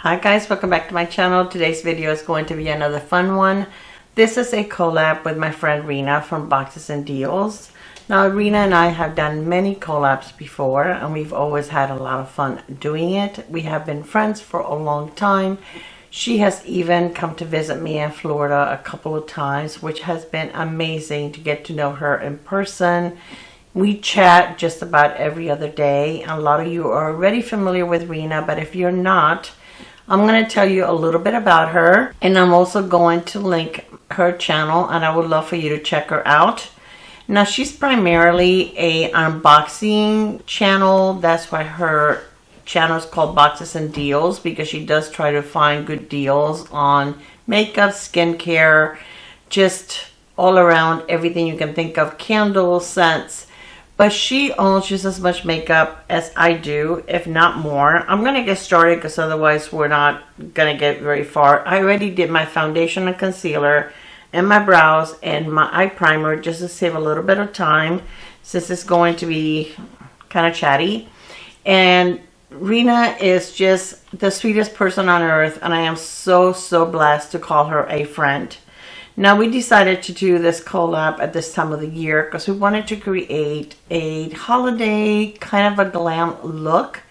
Hi guys, welcome back to my channel. Today's video is going to be another fun one. This is a collab with my friend Rena from Boxes and Deals. Now Rena and I have done many collabs before and we've always had a lot of fun doing it. We have been friends for a long time. She has even come to visit me in Florida a couple of times, which has been amazing to get to know her in person. We chat just about every other day. A lot of you are already familiar with Rena, but if you're not, I'm going to tell you a little bit about her, and I'm also going to link her channel, and I would love for you to check her out. Now, she's primarily a unboxing channel. That's why her channel is called Boxes and Deals, because she does try to find good deals on makeup, skincare, just all around everything you can think of, candles, scents. But she owns just as much makeup as I do, if not more. I'm going to get started because otherwise we're not going to get very far. I already did my foundation and concealer and my brows and my eye primer just to save a little bit of time since it's going to be kind of chatty. And Rena is just the sweetest person on earth, and I am so blessed to call her a friend. Now, we decided to do this collab at this time of the year because we wanted to create a holiday kind of a glam look.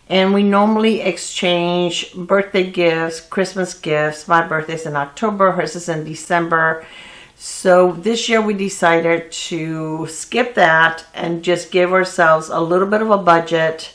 And we normally exchange birthday gifts, Christmas gifts. My birthday's in October, hers is in December. So this year we decided to skip that and just give ourselves a little bit of a budget.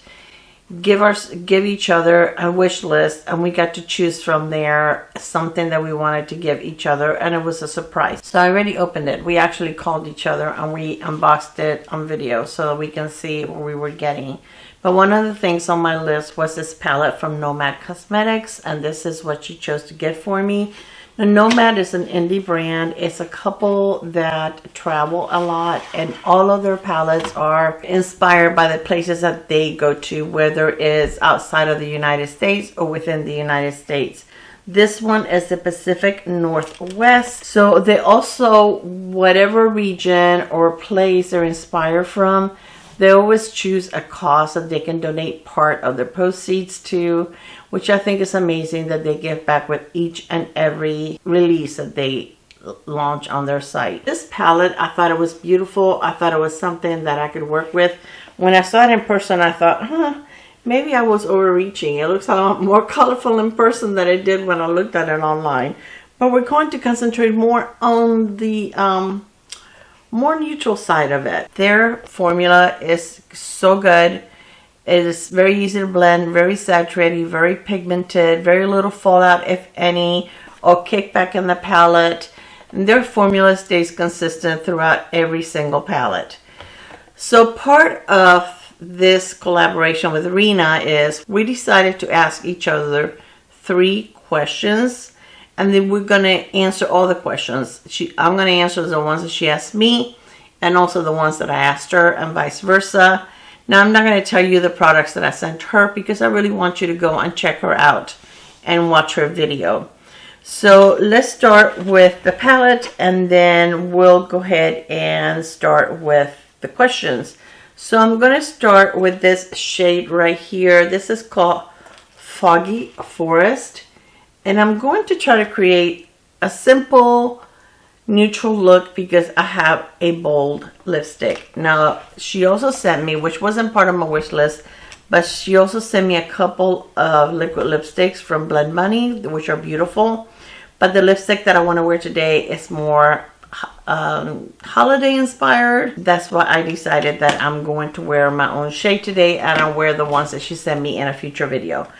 Give each other a wish list, and we got to choose from there something that we wanted to give each other, and it was a surprise. So I already opened it. We actually called each other and we unboxed it on video so that we can see what we were getting. But one of the things on my list was this palette from Nomad Cosmetics, and this is what she chose to get for me. The Nomad is an indie brand. It's a couple that travel a lot, and all of their palettes are inspired by the places that they go to, whether it's outside of the United States or within the United States. This one is the Pacific Northwest. So they also, whatever region or place they're inspired from, they always choose a cause that they can donate part of their proceeds to, which I think is amazing that they give back with each and every release that they launch on their site. This palette, I thought it was beautiful. I thought it was something that I could work with. When I saw it in person, I thought, maybe I was overreaching. It looks a lot more colorful in person than it did when I looked at it online. But we're going to concentrate more on the more neutral side of it. Their formula is so good. It is very easy to blend, very saturated, very pigmented, very little fallout, if any, or kickback in the palette. And their formula stays consistent throughout every single palette. So part of this collaboration with Rena is we decided to ask each other 3 questions, and then we're going to answer all the questions. I'm going to answer the ones that she asked me, and also the ones that I asked her, and vice versa. Now, I'm not going to tell you the products that I sent her because I really want you to go and check her out and watch her video. So let's start with the palette, and then we'll go ahead and start with the questions. So I'm going to start with this shade right here. This is called Foggy Forest. And I'm going to try to create a simple neutral look because I have a bold lipstick. Now, she also sent me, which wasn't part of my wish list, but she also sent me a couple of liquid lipsticks from Blood Money, which are beautiful. But the lipstick that I want to wear today is more holiday inspired. That's why I decided that I'm going to wear my own shade today, and I'll wear the ones that she sent me in a future video.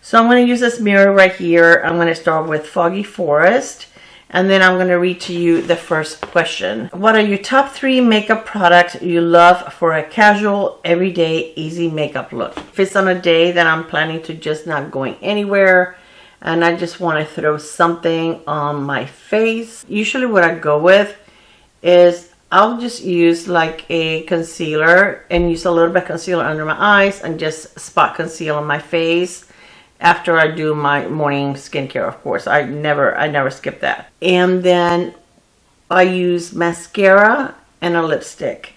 So I'm going to use this mirror right here. I'm going to start with Foggy Forest, and then I'm going to read to you the first question. What are your top 3 makeup products you love for a casual, everyday, easy makeup look? If it's on a day that I'm planning to just not going anywhere and I just want to throw something on my face, usually what I go with is I'll just use like a concealer and use a little bit of concealer under my eyes and just spot conceal on my face after I do my morning skincare. Of course, I never skip that. And then I use mascara and a lipstick.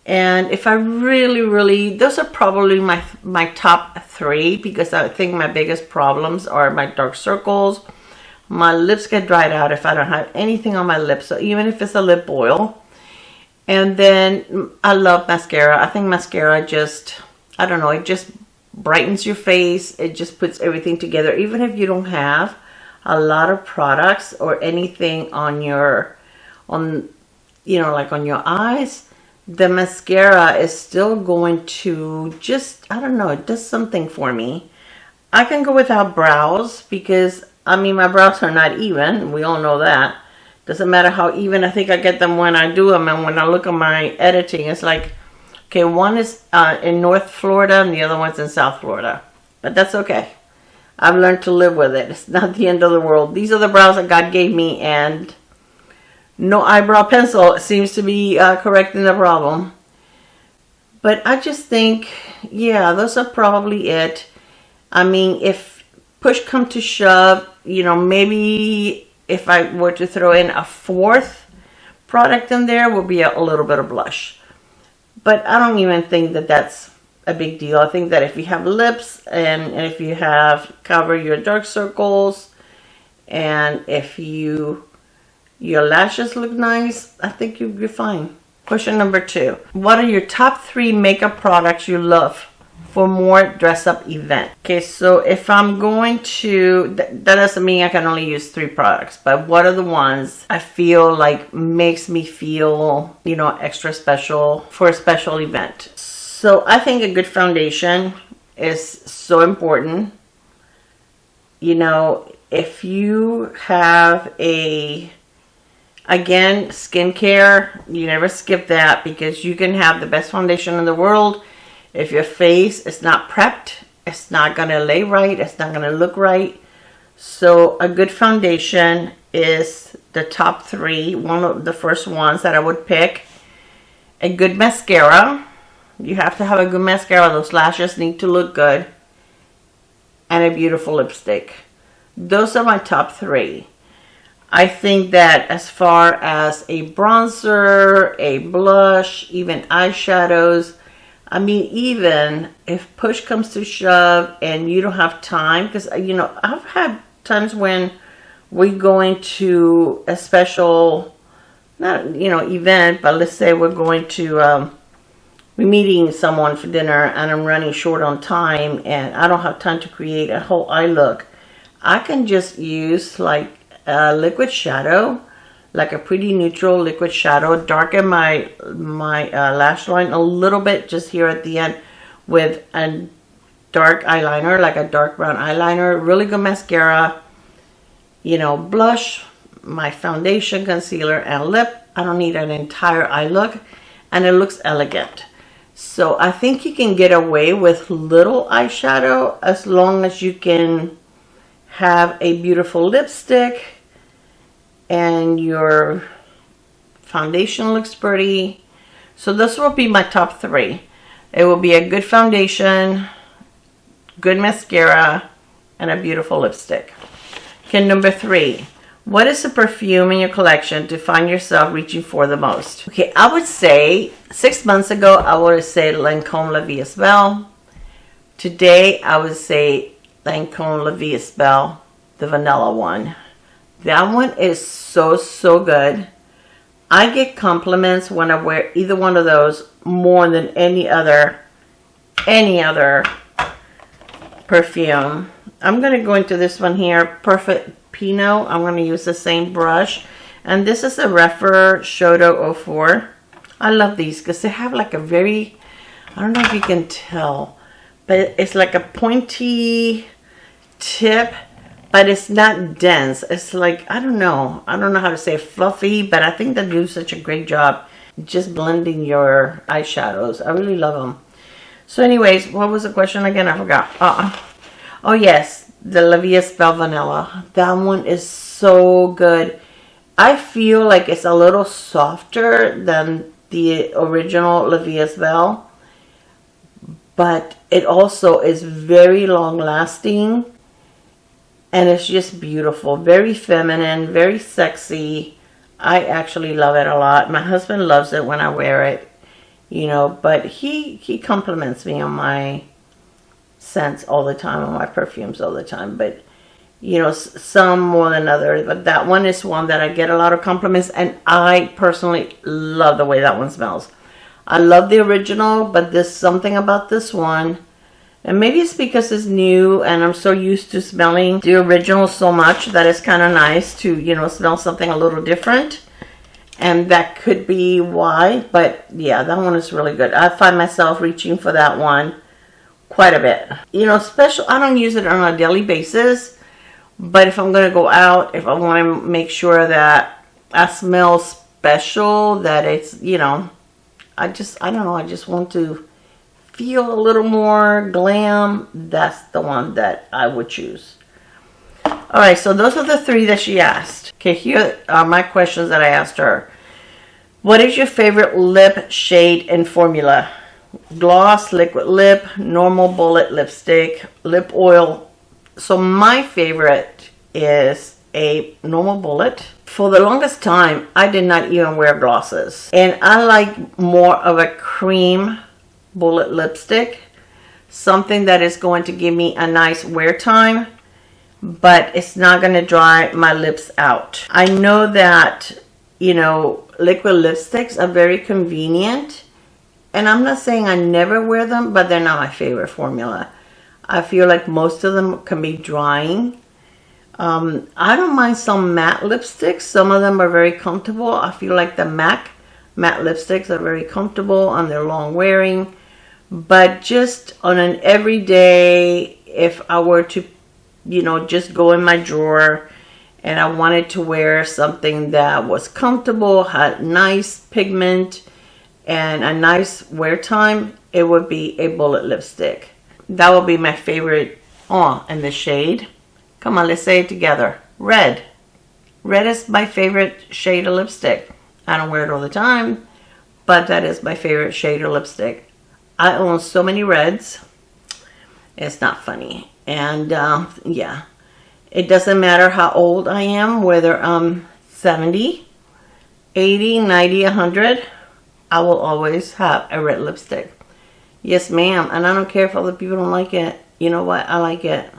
And if I really, those are probably my top 3, because I think my biggest problems are my dark circles. My lips get dried out if I don't have anything on my lips, so even if it's a lip oil. And then I love mascara. I think mascara just, I don't know, it just brightens your face. It just puts everything together. Even if you don't have a lot of products or anything on your, you know, like on your eyes, the mascara is still going to just, I don't know, it does something for me. I can go without brows because, I mean, my brows are not even. We all know that. Doesn't matter how even I think I get them when I do them, and when I look at my editing, it's like, okay, one is in North Florida and the other one's in South Florida. But that's okay. I've learned to live with it. It's not the end of the world. These are the brows that God gave me, and no eyebrow pencil seems to be correcting the problem. But I just think, yeah, those are probably it. I mean, if push come to shove, you know, maybe if I were to throw in a 4th product in there, would be a little bit of blush. But I don't even think that that's a big deal. I think that if you have lips, and if you have cover your dark circles, and if your lashes look nice, I think you'll be fine. Question number 2. What are your top 3 makeup products you love for more dress-up event? Okay, so if I'm going to, that doesn't mean I can only use 3 products, but what are the ones I feel like makes me feel, you know, extra special for a special event? So I think a good foundation is so important. You know, if you have again, skincare, you never skip that, because you can have the best foundation in the world. If your face is not prepped, it's not going to lay right. It's not going to look right. So a good foundation is the top 3. One of the first ones that I would pick. A good mascara. You have to have a good mascara. Those lashes need to look good. And a beautiful lipstick. Those are my top 3. I think that as far as a bronzer, a blush, even eyeshadows, I mean, even if push comes to shove and you don't have time, because, you know, I've had times when we go into a special, not, you know, event, but let's say we're going to, we're meeting someone for dinner and I'm running short on time and I don't have time to create a whole eye look. I can just use like a liquid shadow, like a pretty neutral liquid shadow, darken my lash line a little bit just here at the end with a dark eyeliner, like a dark brown eyeliner, really good mascara, you know, blush, my foundation, concealer, and lip. I don't need an entire eye look, and it looks elegant. So I think you can get away with little eyeshadow as long as you can have a beautiful lipstick and your foundation looks pretty. So this will be my top 3. It will be a good foundation, good mascara, and a beautiful lipstick. Okay, number 3. What is the perfume in your collection to find yourself reaching for the most? Okay, I would say 6 months ago, I would have said Lancôme La Vie Est Belle. Today, I would say Lancôme La Vie Est Belle, the vanilla one. That one is so, so good. I get compliments when I wear either one of those more than any other perfume. I'm going to go into this one here, Perfect Pinot. I'm going to use the same brush. And this is a REPHR Shoto 04. I love these because they have like a very, I don't know if you can tell, but it's like a pointy tip. But it's not dense. It's like, I don't know how to say fluffy, but I think they do such a great job just blending your eyeshadows. I really love them. So anyways, what was the question again? I forgot. Oh yes, the La Vie Est Belle Vanilla. That one is so good. I feel like it's a little softer than the original La Vie Est Belle, but it also is very long lasting. And it's just beautiful, very feminine, very sexy. I actually love it a lot. My husband loves it when I wear it. you know, but he compliments me on my scents all the time, on my perfumes all the time, but you know, some more than others, but that one is one that I get a lot of compliments, and I personally love the way that one smells. I love the original, but there's something about this one, and maybe it's because it's new and I'm so used to smelling the original so much that it's kind of nice to, you know, smell something a little different. And that could be why, but yeah, that one is really good. I find myself reaching for that one quite a bit. You know, I don't use it on a daily basis, but if I'm going to go out, if I want to make sure that I smell special, that it's, you know, I don't know, I just want to feel a little more glam, that's the one that I would choose. Alright, so those are the 3 that she asked. Okay, here are my questions that I asked her. What is your favorite lip shade and formula? Gloss, liquid lip, normal bullet lipstick, lip oil. So my favorite is a normal bullet. For the longest time, I did not even wear glosses. And I like more of a cream bullet lipstick. Something that is going to give me a nice wear time, but it's not going to dry my lips out. I know that, you know, liquid lipsticks are very convenient. And I'm not saying I never wear them, but they're not my favorite formula. I feel like most of them can be drying. I don't mind some matte lipsticks. Some of them are very comfortable. I feel like the matte lipsticks are very comfortable and they're long wearing. But just on an everyday, if I were to, you know, just go in my drawer and I wanted to wear something that was comfortable, had nice pigment and a nice wear time, it would be a bullet lipstick. That would be my favorite. Oh, and the shade. Come on, let's say it together. Red. Red is my favorite shade of lipstick. I don't wear it all the time, but that is my favorite shade of lipstick. I own so many reds. It's not funny. And yeah, it doesn't matter how old I am, whether I'm 70, 80, 90, 100, I will always have a red lipstick. Yes, ma'am. And I don't care if other people don't like it. You know what? I like it.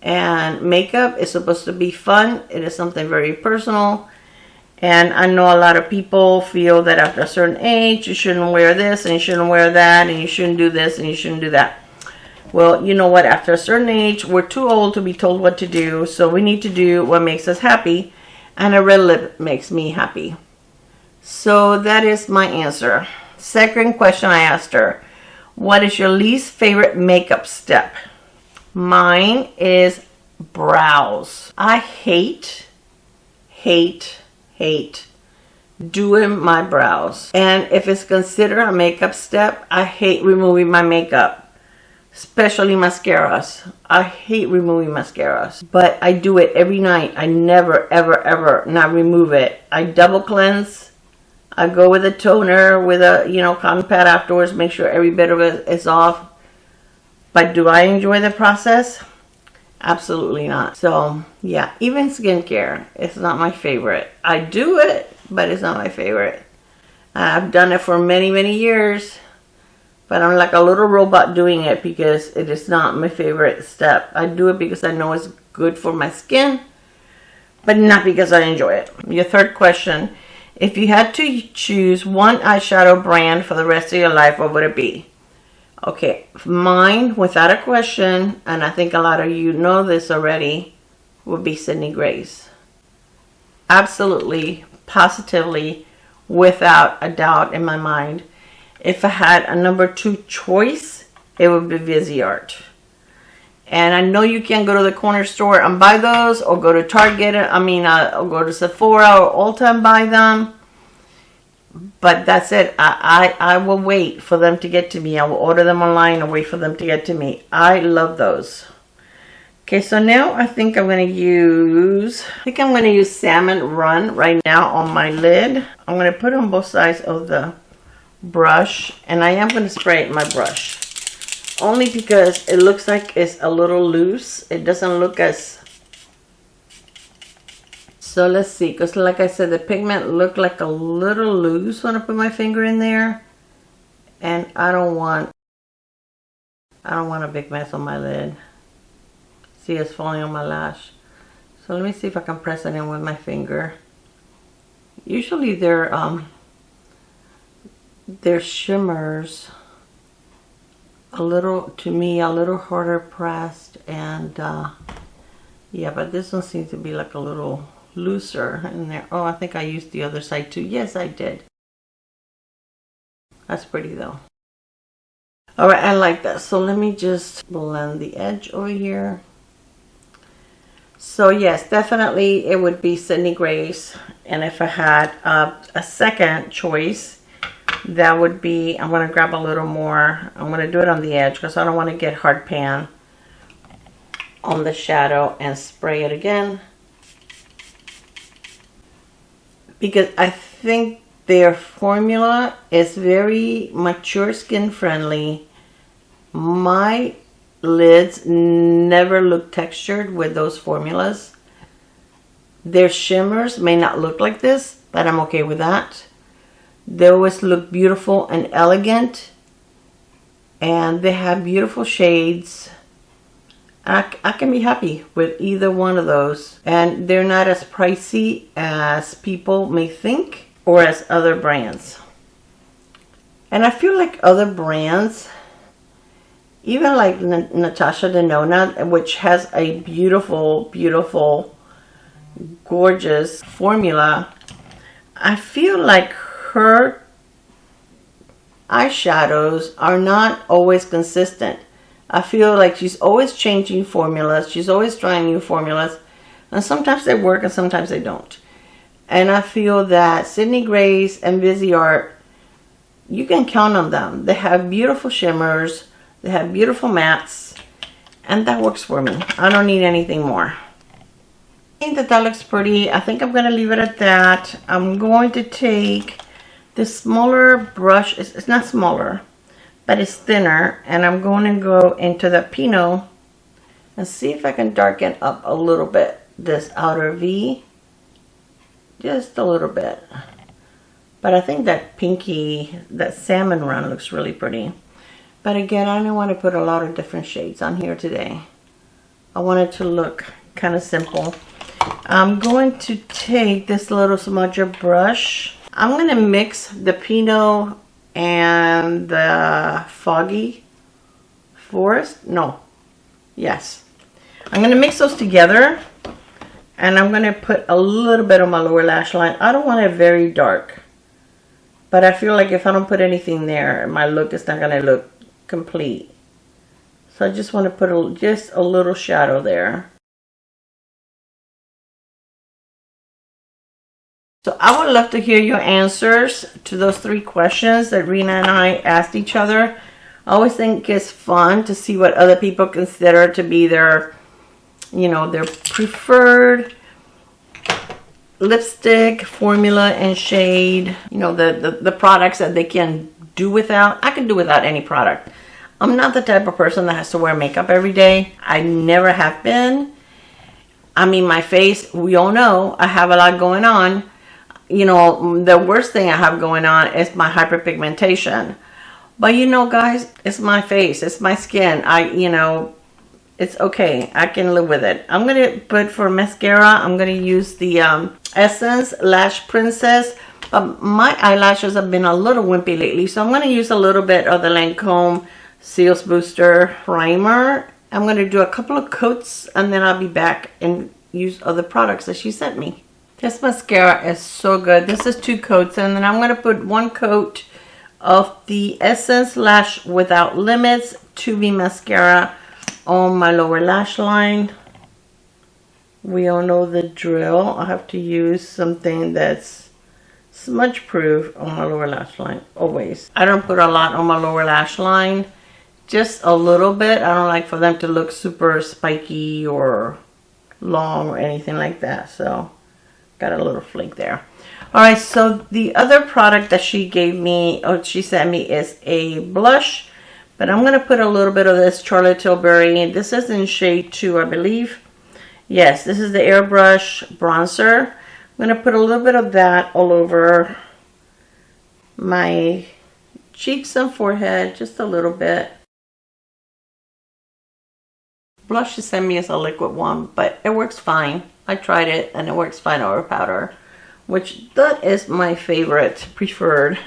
And makeup is supposed to be fun. It is something very personal. And I know a lot of people feel that after a certain age, you shouldn't wear this and you shouldn't wear that and you shouldn't do this and you shouldn't do that. Well, you know what? After a certain age, we're too old to be told what to do. So we need to do what makes us happy. And a red lip makes me happy. So that is my answer. Second question I asked her. What is your least favorite makeup step? Mine is brows. I hate doing my brows. And if it's considered a makeup step, I hate removing my makeup. Especially mascaras. I hate removing mascaras. But I do it every night. I never, ever, ever not remove it. I double cleanse. I go with a toner, with a, you know, cotton pad afterwards, make sure every bit of it is off. But do I enjoy the process? Absolutely not. So, yeah, even skincare, it's not my favorite. I do it, but it's not my favorite. I've done it for many, many years, but I'm like a little robot doing it because it is not my favorite step. I do it because I know it's good for my skin, but not because I enjoy it. Your third question. If you had to choose one eyeshadow brand for the rest of your life, what would it be? Okay, mine, without a question, and I think a lot of you know this already, would be Sydney Grace. Absolutely, positively, without a doubt in my mind. If I had a number 2 choice, it would be Viseart. And I know you can go to the corner store and buy those, or go to Target, or go to Sephora or Ulta and buy them. But that's it. I will wait for them to get to me. I will order them online and wait for them to get to me. I love those. Okay, so now I think I'm going to use Salmon Run right now on my lid. I'm going to put it on both sides of the brush, and I am going to spray it in my brush. Only because it looks like it's a little loose. It doesn't look as... So let's see. Because like I said, the pigment looked like a little loose when I put my finger in there. And I don't want a big mess on my lid. See, it's falling on my lash. So let me see if I can press it in with my finger. Usually they're shimmers a little, to me, a little harder pressed, and yeah, but this one seems to be like a little looser in there. Oh, I think I used the other side too. Yes, I did. That's pretty though. All right, I like that. So let me just blend the edge over here. So yes, definitely it would be Sydney Grace. And if I had a second choice, that would be, I'm going to grab a little more. I'm going to do it on the edge because I don't want to get hard pan on the shadow and spray it again. Because I think their formula is very mature skin friendly. My lids never look textured with those formulas. Their shimmers may not look like this, but I'm okay with that. They always look beautiful and elegant, and they have beautiful shades. I can be happy with either one of those, and they're not as pricey as people may think or as other brands. And I feel like other brands, even like Natasha Denona, which has a beautiful, gorgeous formula, I feel like her eyeshadows are not always consistent. I feel like she's always changing formulas. She's always trying new formulas. And sometimes they work and sometimes they don't. And I feel that Sydney Grace and Viseart, you can count on them. They have beautiful shimmers. They have beautiful mattes. And that works for me. I don't need anything more. I think that looks pretty. I think I'm going to leave it at that. I'm going to take this smaller brush. It's not smaller, but it's thinner. And I'm going to go into the Pinot and see if I can darken up a little bit this outer V. Just a little bit. But I think that pinky, that salmon run looks really pretty. But again, I don't want to put a lot of different shades on here today. I want it to look kind of simple. I'm going to take this little smudger brush. I'm going to mix the Pinot and the Foggy Forest. No. Yes. I'm going to mix those together. And I'm going to put a little bit on my lower lash line. I don't want it very dark. But I feel like if I don't put anything there, my look is not going to look complete. So I just want to put just a little shadow there. So I would love to hear your answers to those 3 questions that Rena and I asked each other. I always think it's fun to see what other people consider to be their, you know, their preferred lipstick formula and shade. You know, the products that they can do without. I can do without any product. I'm not the type of person that has to wear makeup every day. I never have been. I mean, my face, we all know I have a lot going on. You know, the worst thing I have going on is my hyperpigmentation. But you know, guys, it's my face, it's my skin. You know, it's okay. I can live with it. I'm going to put for mascara, I'm going to use the Essence Lash Princess. My eyelashes have been a little wimpy lately, so I'm going to use a little bit of the Lancome Seals Booster Primer. I'm going to do a couple of coats, and then I'll be back and use other products that she sent me. This mascara is so good. This is 2 coats, and then I'm going to put 1 coat of the Essence Lash Without Limits 2B mascara on my lower lash line. We all know the drill. I have to use something that's smudge proof on my lower lash line, always. I don't put a lot on my lower lash line, just a little bit. I don't like for them to look super spiky or long or anything like that, so got a little flake there. All right, so the other product that she gave me, or she sent me, is a blush, but I'm going to put a little bit of this Charlotte Tilbury. This is in shade 2, I believe. Yes, this is the Airbrush bronzer. I'm going to put a little bit of that all over my cheeks and forehead, just a little bit. Blush she sent me as a liquid one, but it works fine. I tried it and it works fine over powder, which that is my favorite, preferred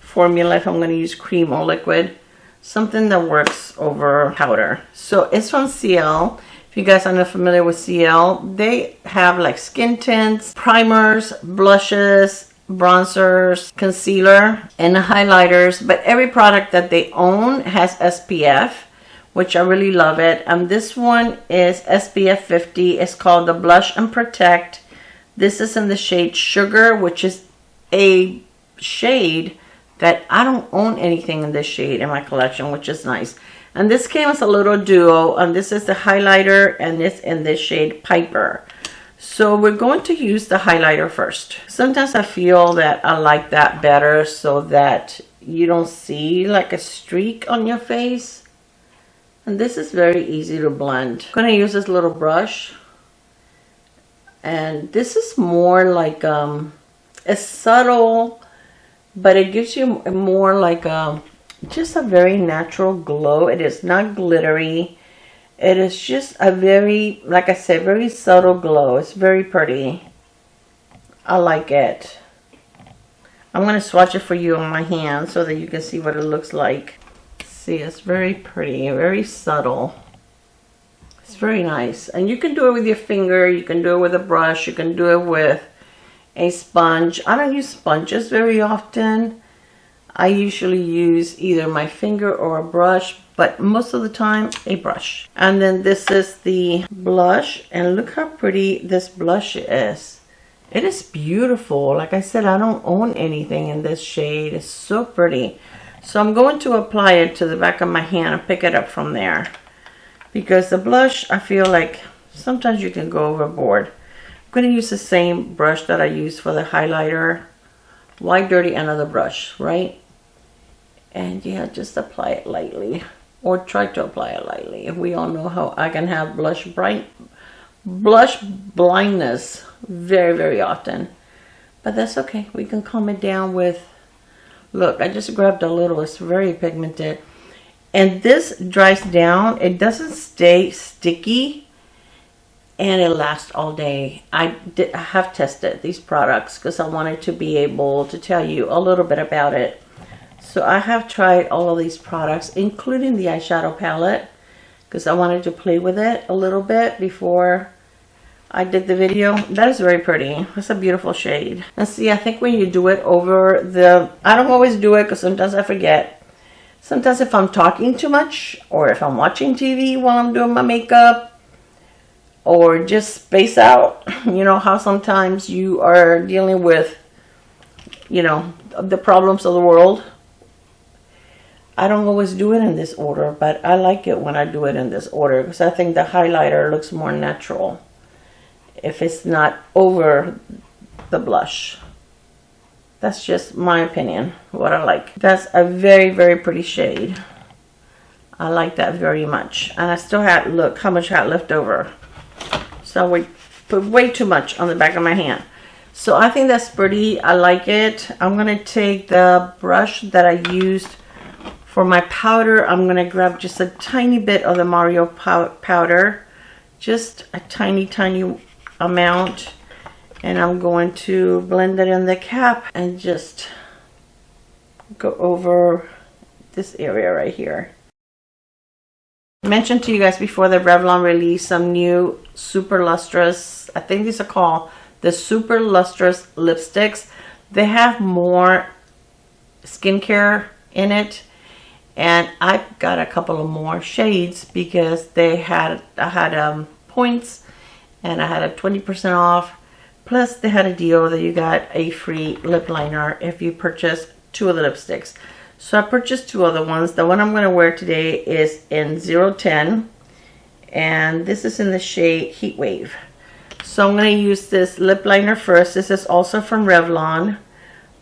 formula if I'm going to use cream or liquid. Something that works over powder. So it's from CL. If you guys are not familiar with CL, they have like skin tints, primers, blushes, bronzers, concealer, and highlighters. But every product that they own has SPF, which I really love it. This one is SPF 50. It's called the Blush and Protect. This is in the shade Sugar, which is a shade that I don't own anything in this shade in my collection, which is nice. And this came as a little duo, and this is the highlighter, and it's in this shade Piper. So we're going to use the highlighter first. Sometimes I feel that I like that better so that you don't see like a streak on your face. And this is very easy to blend. I'm going to use this little brush. And this is more like it's subtle, but it gives you more like just a very natural glow. It is not glittery. It is just a very, like I said, very subtle glow. It's very pretty. I like it. I'm going to swatch it for you on my hand so that you can see what it looks like. See, it's very pretty, very subtle. It's very nice. And you can do it with your finger, you can do it with a brush, you can do it with a sponge. I don't use sponges very often. I usually use either my finger or a brush, but most of the time a brush. And then this is the blush, and look how pretty this blush is. It is beautiful. Like I said, I don't own anything in this shade. It's so pretty. So I'm going to apply it to the back of my hand and pick it up from there. Because the blush, I feel like sometimes you can go overboard. I'm going to use the same brush that I used for the highlighter. Why dirty another brush, right? And yeah, just apply it lightly. Or try to apply it lightly. We all know how I can have blush blindness very, very often. But that's okay. We can calm it down with, look, I just grabbed a little. It's very pigmented. And this dries down. It doesn't stay sticky. And it lasts all day. I have tested these products because I wanted to be able to tell you a little bit about it. So I have tried all of these products, including the eyeshadow palette, because I wanted to play with it a little bit before I did the video. That is very pretty. It's a beautiful shade. And see, I think when you do it over the, I don't always do it because sometimes I forget. Sometimes if I'm talking too much, or if I'm watching TV while I'm doing my makeup, or just space out, you know how sometimes you are dealing with, you know, the problems of the world. I don't always do it in this order, but I like it when I do it in this order because I think the highlighter looks more natural if it's not over the blush. That's just my opinion, what I like. That's a very, very pretty shade. I like that very much. And I still had, look how much I had left over. So we put way too much on the back of my hand. So I think that's pretty. I like it. I'm going to take the brush that I used for my powder. I'm going to grab just a tiny bit of the Mario powder. Just a tiny, tiny amount. And I'm going to blend it in the cap and just go over this area right here. I mentioned to you guys before that Revlon released some new super lustrous, I think these are called the super lustrous lipsticks. They have more skincare in it, and I got a couple of more shades because they had, I had points and I had a 20% off. Plus they had a deal that you got a free lip liner if you purchase 2 of the lipsticks. So I purchased 2 other ones. The one I'm going to wear today is in 010. And this is in the shade Heat Wave. So I'm going to use this lip liner first. This is also from Revlon.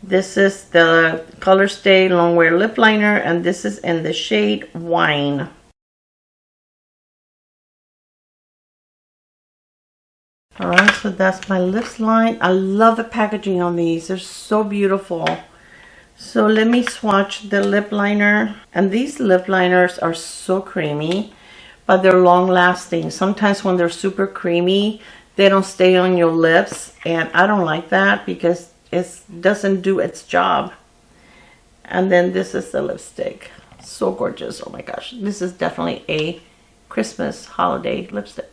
This is the Color Stay Longwear Lip Liner. And this is in the shade Wine. Alright, so that's my lips line. I love the packaging on these. They're so beautiful. So let me swatch the lip liner. And these lip liners are so creamy, but they're long lasting. Sometimes when they're super creamy, they don't stay on your lips. And I don't like that because it doesn't do its job. And then this is the lipstick. So gorgeous. Oh my gosh. This is definitely a Christmas holiday lipstick.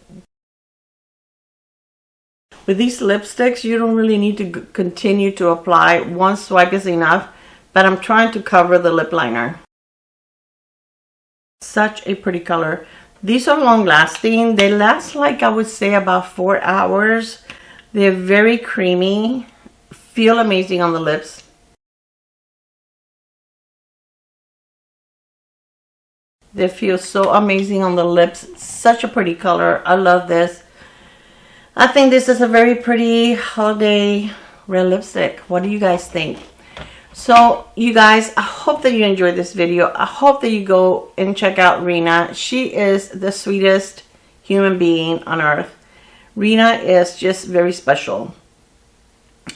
With these lipsticks, you don't really need to continue to apply. One swipe is enough, but I'm trying to cover the lip liner. Such a pretty color. These are long lasting. They last like, I would say, about 4 hours. They're very creamy. Feel amazing on the lips. They feel so amazing on the lips. Such a pretty color. I love this. I think this is a very pretty holiday red lipstick. What do you guys think? So you guys, I hope that you enjoyed this video. I hope that you go and check out Rena. She is the sweetest human being on earth. Rena is just very special.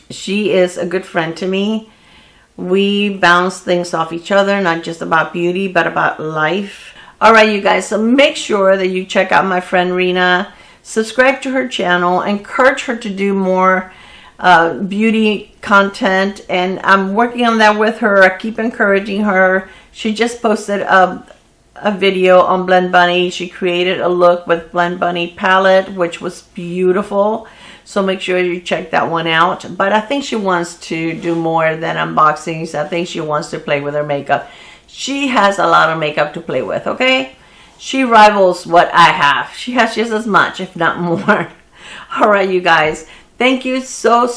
She is a good friend to me. We bounce things off each other, not just about beauty, but about life. All right, you guys, so make sure that you check out my friend Rena. Subscribe to her channel. Encourage her to do more beauty content, and I'm working on that with her. I keep encouraging her. She just posted a video on Blend Bunny. She created a look with Blend Bunny palette, which was beautiful. So make sure you check that one out. But I think she wants to do more than unboxings. I think she wants to play with her makeup. She has a lot of makeup to play with, okay? She rivals what I have. She has just as much, if not more. All right, you guys. Thank you so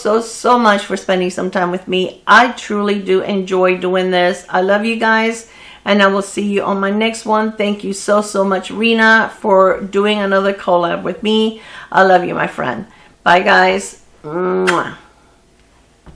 much for spending some time with me. I truly do enjoy doing this. I love you guys, and I will see you on my next one. Thank you so much, Rena, for doing another collab with me. I love you, my friend. Bye, guys. Mwah.